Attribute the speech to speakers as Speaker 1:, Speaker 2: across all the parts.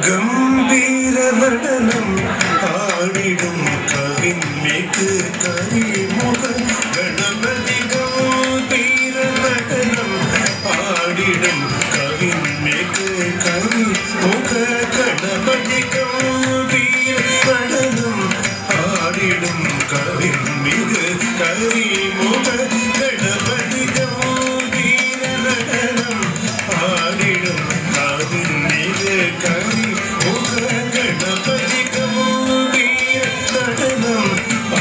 Speaker 1: ഗംഭീര നടനം ആടിടും കവിന്മേക്ക് കരിമുഖ ഗണപതി ഗംഭീര നടനം ആടിടും കവിന്മേക്ക് കരിമുഖ ഗണപതി ഗംഭീര നടനം ആടിടും കവിന്മേക്ക് കരിമുഖ ഗണപതി ഗംഭീര നടനം ആടിടും കവിന്മേക്ക് കരിമുഖ ഗണപതി ഗംഭീര നടനം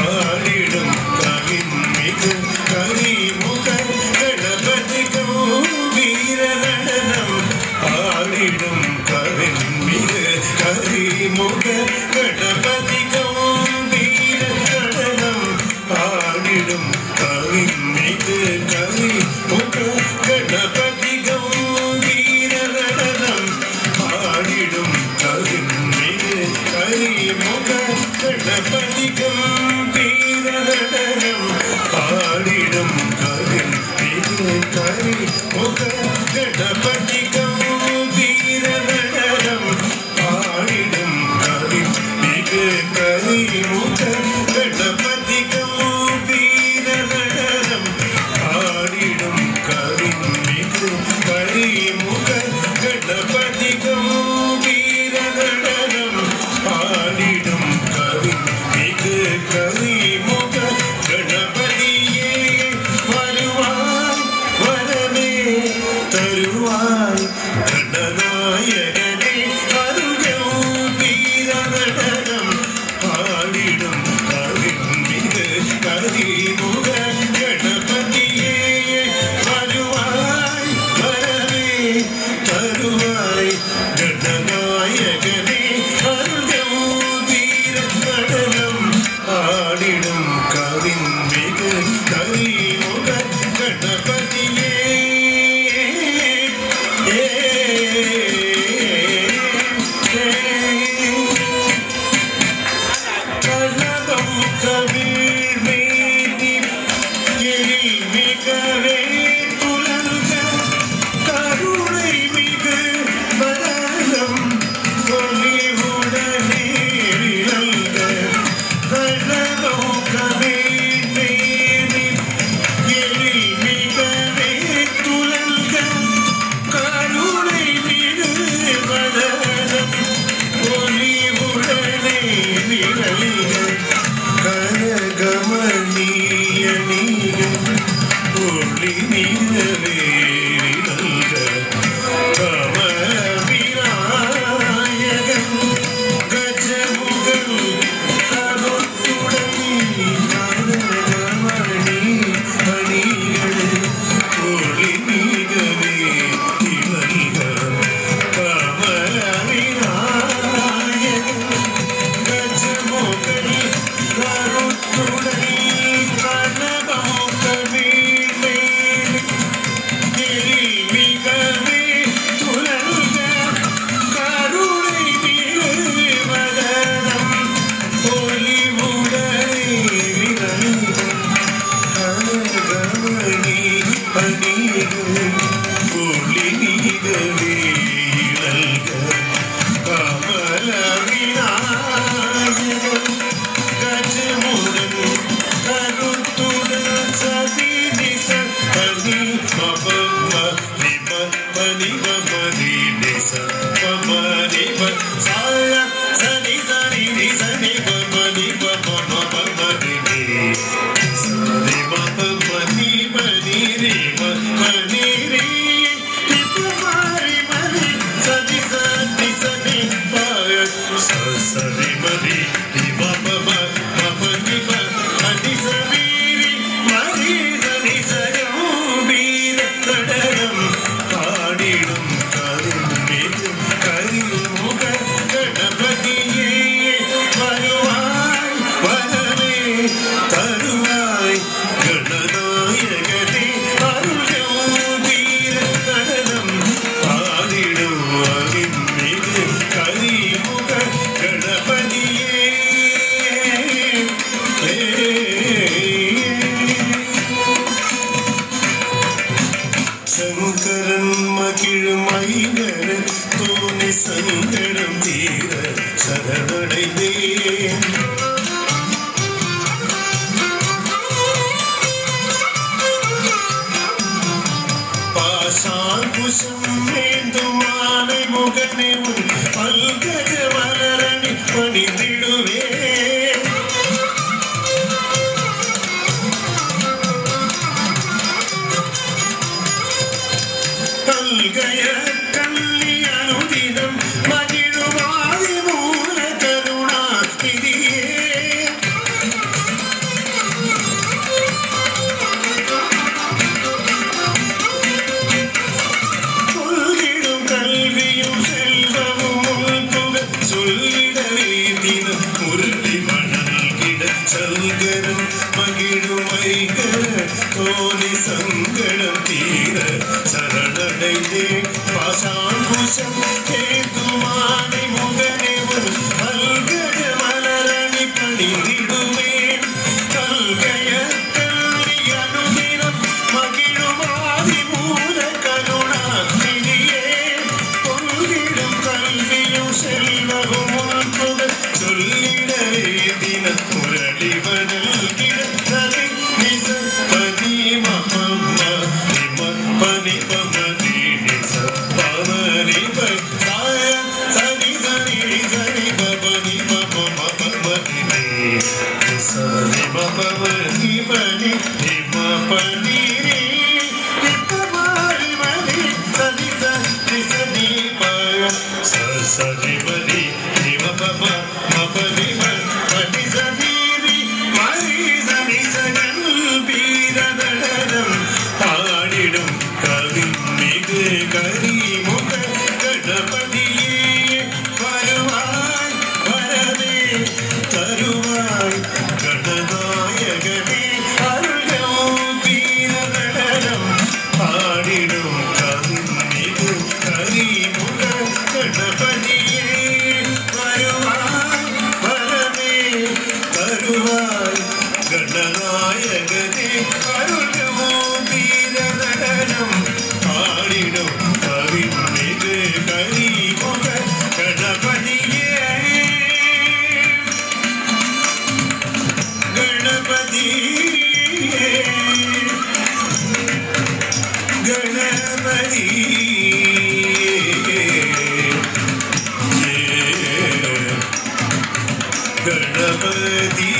Speaker 1: ആടിടും കവിന്മേക്ക് കരിമുഖ ഗണപതി ഗംഭീര നടനം ആടിടും കവിന്മേക്ക് കരിമുഖ ഗണപതി ഗംഭീര നടനം ആടിടും കവിന്മേക്ക് കരിമുഖ ഗണപതി ഗംഭീര നടനം ആടിടും കവിന്മേക്ക് കരിമുഖ ഗണപതി ഗംഭീര നടനം ആടിടും കവിന്മേക്ക് കരിമുഖ ഗണപതി ഗംഭീര നടനം ആടിടും കവിന്മേക്ക് കരിമുഖ ഗണപതി ഗംഭീര നടനം ആടിടും കവിന്മേക്ക് കരിമുഖ ഗണപതി ഗംഭീര നടനം ആടിടും കവിന്മേക്ക് കരിമുഖ ഗണപതിയേ വരുവാൻ വരമേ തരുവാൻ ഗണനായകനെ അരുഗംഭീര നടനം ആടിടും കവിന്മേക്ക് കരിമുഖ ഗണപതിയേ വരുവാൻ വരമേ തരുവാൻ ഗണനായകനെ അരുഗംഭീര നടനം ആടിടും കവിന്മേക്ക് കരിമുഖ ഗണപതിയേ കനകം കവിൾമേനി എരിമികവേ തുലങ്ക കരുണை மிகு பதனம் ஒளிவுடனே விளங்க கனகம் கவிழ்மேனி எரிமிகவே துலங்க கருணை மிகு பதனம் ஒளிவுடனே விளங்க கனகமணியணிய ஒளி நீரவே விளங்க கமல விநாயகன் கஜமுகன் கருத்துடன் கனகமணி மணிகள் ஒளி நீரவே விளங்க கமல விநாயகன் கஜமுகன் கருத்துடன் கனகம் கவிழ்மேனி எரிமிகவே துலங்க கருணை மிகு வதனம் ஒளிவுடனே விளங்க கனகமணி மணிகள் ஒளி நீரவே விளங்க கமல விநாயகன் கஜமுடன் கருத்துடன் சதி நிச பனி மபம நிப பனி மமதி நிச பமனி ப சாய சனி சனி நி சனி பமனி பம பமனி நி சனி மபமனி பனி ரி மனி ரி நிபமரி மரி சதி சனி சனி பாய சனி மரி நிப பம பமனி ப அனி சமீரி மரி சனி சகம்பீர நடனம் ஆடிடும் கருண்மேக்கு കരിമുഖ ഗണപതിയേ വരുവാൻ വരമേ തരുവാൻ ഗണനായകനെ അരുഗംഭീര നടനം ആടിടും കവിന്മേക്ക് കരിമുഖ ഗണപതിയേ ശങ്കരൻ മകിഴ് മൈകര തോന്നി சங்கடம் தீர சரணடைந்தேன். பாசாங்குசம் வேண்டும் ஆனை முகனே உன் பல்கஜ மலரணி பணிந்திடுவே. கல்கய கள்ளி அனுதினம் மகிழுவாதி மூல கருணாநிதியே. சொல்லிடும் கல்வியும் செல்வமும் உள்புக சொல்லிடவே தினம் முரளி மணல் கிட சல்கரம் மகிழும் ஐகர தோனி சங்கடம் தீர சரணடைந்தேன். பாசாங்குசம் கேதுமானை முகனே ஒரு பல்கஜ மலரணி பணிந்திடுவேன். கல்கய கள்ளி அனுதினம் மகிழுமாதி மூல கருணாநிதியே. பொங்கிடும் கல்வியும் செல்வமும் உள்புக சொல்லிடவே தினம் முரளி மணல் கிடந்ததை நிச பனி மம பனி பமதி நிச பமரி பய சனி சனி சனி பபனி பம மமதி நிச பமதி பனி நிம பனி நிப்பமாரி மதி சனி சனி சனி பய சனி மதி நிம பம மபதி பனி சனி மரி சனி சகல் பீரதடம் பாடிடும் கவிமிகு கரிமுக கணபதியே. வருவாய் வரவே தருவாய் கணநாயகனே. அருள்கவும் பீரதடம் பாடிடும் கவிமிகு கரிமுக கணபதியே. வருவாய் வரவே தருவாய் கணநாயகனே. அருள்கவும் பீரதடம் பாடிடும் கவிமிகு கரிமுக கணபதியே. கணபதியே கணபதியே கணபதி